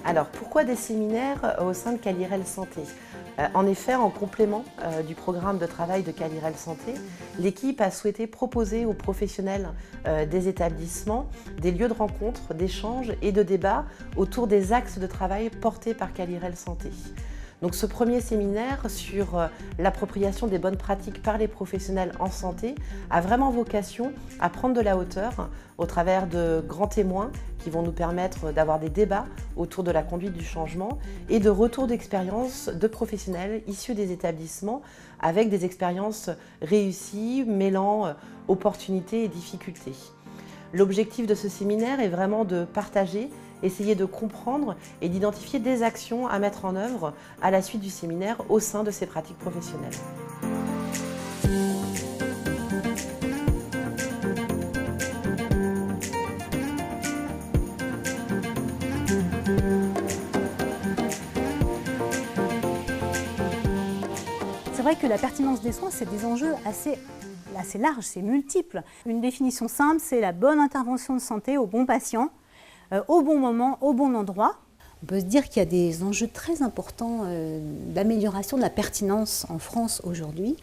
Alors, pourquoi des séminaires au sein de Calirel Santé? En effet, en complément du programme de travail de Calirel Santé, l'équipe a souhaité proposer aux professionnels des établissements des lieux de rencontre, d'échange et de débat autour des axes de travail portés par Calirel Santé. Donc ce premier séminaire sur l'appropriation des bonnes pratiques par les professionnels en santé a vraiment vocation à prendre de la hauteur au travers de grands témoins qui vont nous permettre d'avoir des débats autour de la conduite du changement et de retours d'expérience de professionnels issus des établissements avec des expériences réussies, mêlant opportunités et difficultés. L'objectif de ce séminaire est vraiment de partager, essayer de comprendre et d'identifier des actions à mettre en œuvre à la suite du séminaire au sein de ces pratiques professionnelles. C'est vrai que la pertinence des soins, c'est des enjeux assez large, c'est multiple. Une définition simple, c'est la bonne intervention de santé au bon patient, au bon moment, au bon endroit. On peut se dire qu'il y a des enjeux très importants d'amélioration de la pertinence en France aujourd'hui.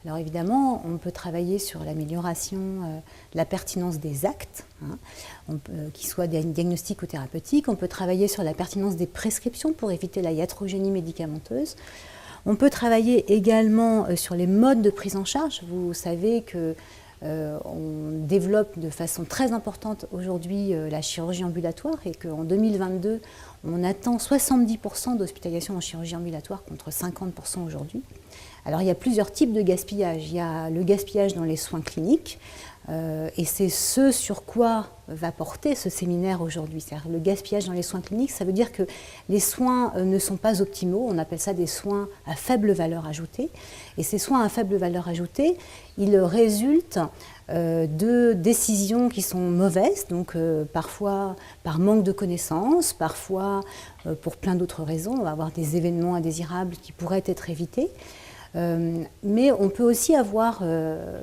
Alors évidemment, on peut travailler sur l'amélioration de la pertinence des actes, qu'ils soient diagnostiques ou thérapeutiques. On peut travailler sur la pertinence des prescriptions pour éviter la iatrogénie médicamenteuse. On peut travailler également sur les modes de prise en charge. Vous savez que on développe de façon très importante aujourd'hui la chirurgie ambulatoire et qu'en 2022, on attend 70% d'hospitalisation en chirurgie ambulatoire contre 50% aujourd'hui. Alors il y a plusieurs types de gaspillage. Il y a le gaspillage dans les soins cliniques et c'est ce sur quoi va porter ce séminaire aujourd'hui. C'est-à-dire le gaspillage dans les soins cliniques, ça veut dire que les soins ne sont pas optimaux, on appelle ça des soins à faible valeur ajoutée. Et ces soins à faible valeur ajoutée, ils résultent de décisions qui sont mauvaises, donc parfois par manque de connaissances, parfois pour plein d'autres raisons. On va avoir des événements indésirables qui pourraient être évités. Mais on peut aussi avoir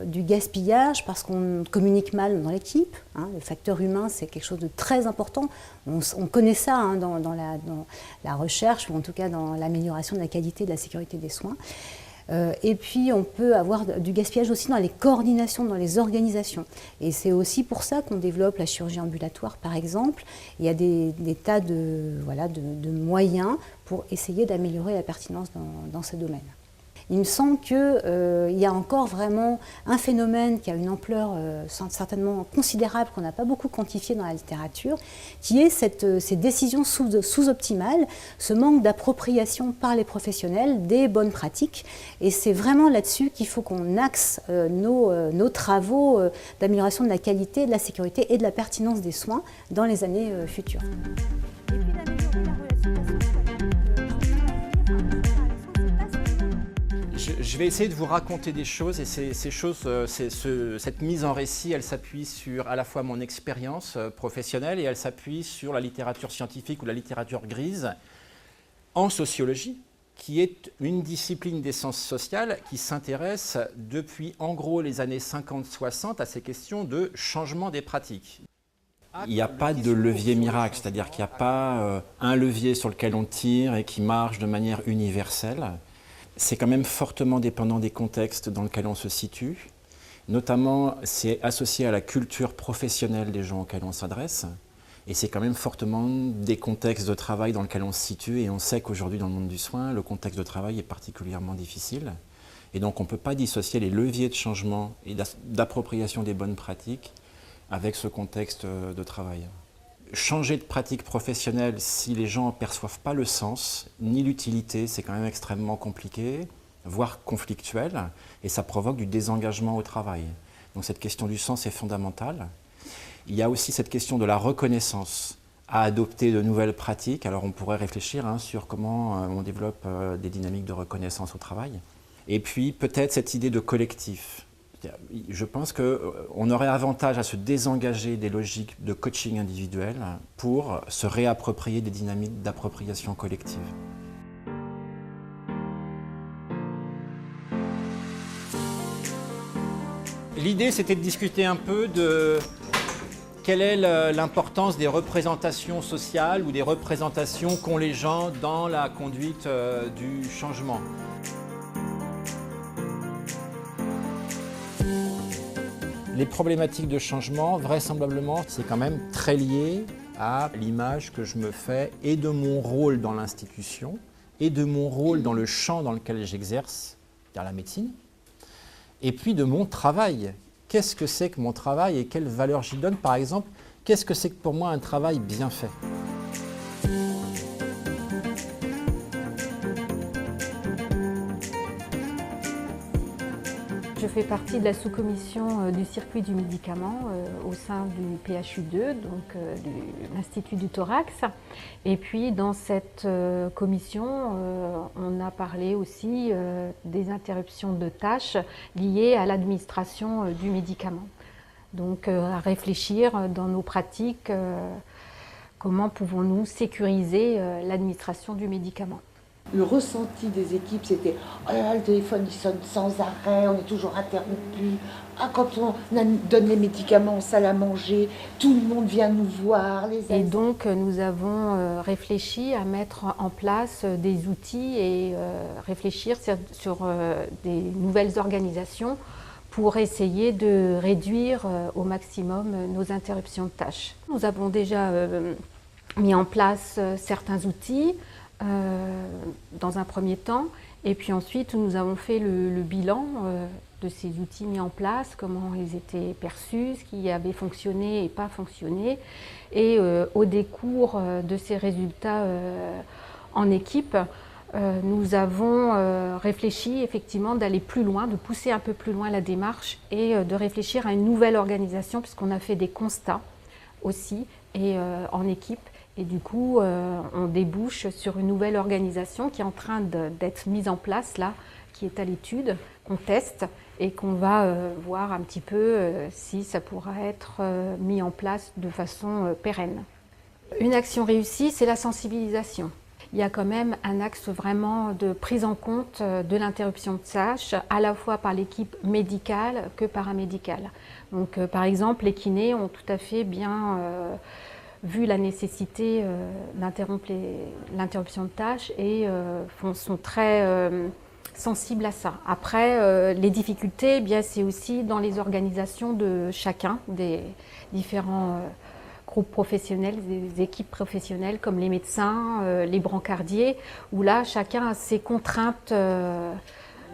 du gaspillage parce qu'on communique mal dans l'équipe. Le facteur humain, c'est quelque chose de très important. On connaît ça dans la recherche, ou en tout cas dans l'amélioration de la qualité et de la sécurité des soins. Et puis on peut avoir du gaspillage aussi dans les coordinations, dans les organisations. Et c'est aussi pour ça qu'on développe la chirurgie ambulatoire, par exemple. Il y a des tas de moyens pour essayer d'améliorer la pertinence dans ce domaine. Il me semble qu'il y a encore vraiment un phénomène qui a une ampleur certainement considérable, qu'on n'a pas beaucoup quantifié dans la littérature, qui est ces décisions sous-optimales, ce manque d'appropriation par les professionnels des bonnes pratiques. Et c'est vraiment là-dessus qu'il faut qu'on axe nos travaux d'amélioration de la qualité, de la sécurité et de la pertinence des soins dans les années futures. Je vais essayer de vous raconter des choses et cette mise en récit, elle s'appuie sur à la fois mon expérience professionnelle et elle s'appuie sur la littérature scientifique ou la littérature grise en sociologie, qui est une discipline des sciences sociales qui s'intéresse depuis en gros les années 50-60 à ces questions de changement des pratiques. Il n'y a pas de levier miracle, c'est-à-dire qu'il n'y a pas un levier sur lequel on tire et qui marche de manière universelle. C'est quand même fortement dépendant des contextes dans lesquels on se situe. Notamment, c'est associé à la culture professionnelle des gens auxquels on s'adresse. Et c'est quand même fortement des contextes de travail dans lesquels on se situe. Et on sait qu'aujourd'hui, dans le monde du soin, le contexte de travail est particulièrement difficile. Et donc, on ne peut pas dissocier les leviers de changement et d'appropriation des bonnes pratiques avec ce contexte de travail. Changer de pratique professionnelle, si les gens ne perçoivent pas le sens, ni l'utilité, c'est quand même extrêmement compliqué, voire conflictuel, et ça provoque du désengagement au travail. Donc cette question du sens est fondamentale. Il y a aussi cette question de la reconnaissance à adopter de nouvelles pratiques. Alors on pourrait réfléchir sur comment on développe des dynamiques de reconnaissance au travail. Et puis peut-être cette idée de collectif. Je pense qu'on aurait avantage à se désengager des logiques de coaching individuel pour se réapproprier des dynamiques d'appropriation collective. L'idée, c'était de discuter un peu Quelle est l'importance des représentations sociales ou des représentations qu'ont les gens dans la conduite du changement? Les problématiques de changement, vraisemblablement, c'est quand même très lié à l'image que je me fais et de mon rôle dans l'institution et de mon rôle dans le champ dans lequel j'exerce, c'est-à-dire la médecine, et puis de mon travail. Qu'est-ce que c'est que mon travail et quelle valeur j'y donne? Par exemple, qu'est-ce que c'est que pour moi un travail bien fait? Je fais partie de la sous-commission du circuit du médicament au sein du PHU2, donc de l'Institut du thorax. Et puis dans cette commission, on a parlé aussi des interruptions de tâches liées à l'administration du médicament. Donc à réfléchir dans nos pratiques, comment pouvons-nous sécuriser l'administration du médicament. Le ressenti des équipes, c'était « Oh là là, le téléphone il sonne sans arrêt, on est toujours interrompu. Ah, quand on donne les médicaments en salle à manger, tout le monde vient nous voir. » Et donc, nous avons réfléchi à mettre en place des outils et réfléchir sur des nouvelles organisations pour essayer de réduire au maximum nos interruptions de tâches. Nous avons déjà mis en place certains outils, dans un premier temps, et puis ensuite nous avons fait le bilan de ces outils mis en place, comment ils étaient perçus, ce qui avait fonctionné et pas fonctionné, et au décours de ces résultats en équipe, nous avons réfléchi effectivement d'aller plus loin, de pousser un peu plus loin la démarche et de réfléchir à une nouvelle organisation, puisqu'on a fait des constats aussi et en équipe. Et du coup, on débouche sur une nouvelle organisation qui est en train d'être mise en place là, qui est à l'étude, qu'on teste et qu'on va voir un petit peu si ça pourra être mis en place de façon pérenne. Une action réussie, c'est la sensibilisation. Il y a quand même un axe vraiment de prise en compte de l'interruption de tâches, à la fois par l'équipe médicale que paramédicale. Donc, par exemple, les kinés ont tout à fait bien vu la nécessité d'interrompre l'interruption de tâches et sont très sensibles à ça. Après, les difficultés, eh bien, c'est aussi dans les organisations de chacun des différents groupes professionnels, des équipes professionnelles comme les médecins, les brancardiers, où là, chacun a ses contraintes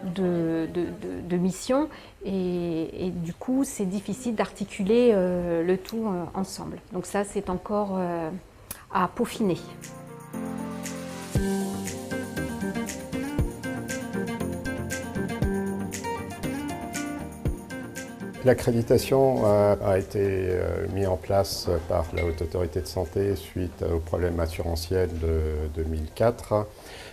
de mission et du coup c'est difficile d'articuler le tout ensemble. Donc ça c'est encore à peaufiner. L'accréditation a été mise en place par la Haute Autorité de Santé suite au problème assurantiel de 2004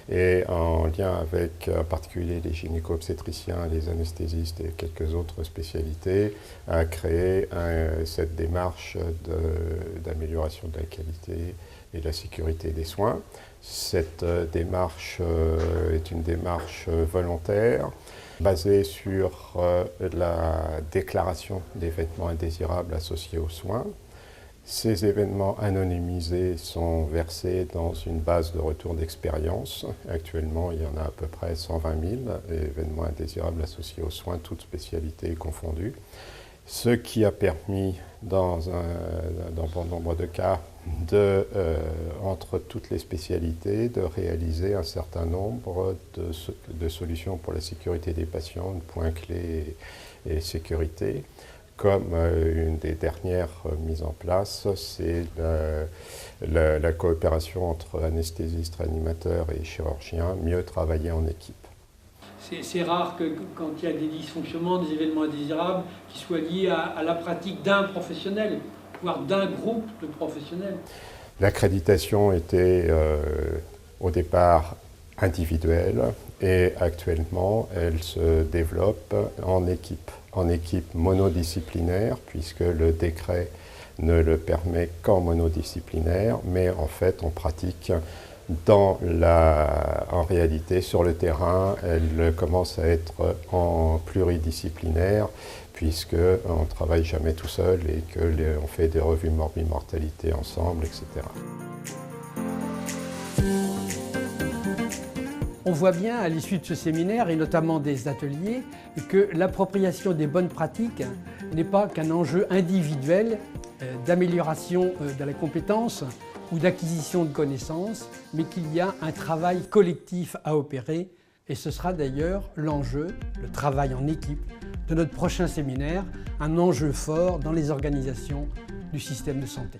et en lien avec en particulier les gynéco-obstétriciens, les anesthésistes et quelques autres spécialités, a créé cette démarche d'amélioration de la qualité et de la sécurité des soins. Cette démarche est une démarche volontaire, basée sur la déclaration d'événements indésirables associés aux soins. Ces événements anonymisés sont versés dans une base de retour d'expérience. Actuellement, il y en a à peu près 120 000 événements indésirables associés aux soins, toutes spécialités confondues. Ce qui a permis, dans bon nombre de cas, entre toutes les spécialités, de réaliser un certain nombre de solutions pour la sécurité des patients, de points clés et sécurité. Comme une des dernières mises en place, c'est la coopération entre anesthésistes, réanimateurs et chirurgiens, mieux travailler en équipe. C'est rare que quand il y a des dysfonctionnements, des événements indésirables, qui soient liés à la pratique d'un professionnel, voire d'un groupe de professionnels. L'accréditation était au départ individuelle et actuellement elle se développe en équipe monodisciplinaire, puisque le décret ne le permet qu'en monodisciplinaire, mais en fait on pratique en réalité, sur le terrain, elle commence à être en pluridisciplinaire, puisqu'on ne travaille jamais tout seul et qu'on fait des revues morbimortalité ensemble, etc. On voit bien à l'issue de ce séminaire, et notamment des ateliers, que l'appropriation des bonnes pratiques n'est pas qu'un enjeu individuel d'amélioration de la compétence ou d'acquisition de connaissances, mais qu'il y a un travail collectif à opérer. Et ce sera d'ailleurs l'enjeu, le travail en équipe, de notre prochain séminaire, un enjeu fort dans les organisations du système de santé.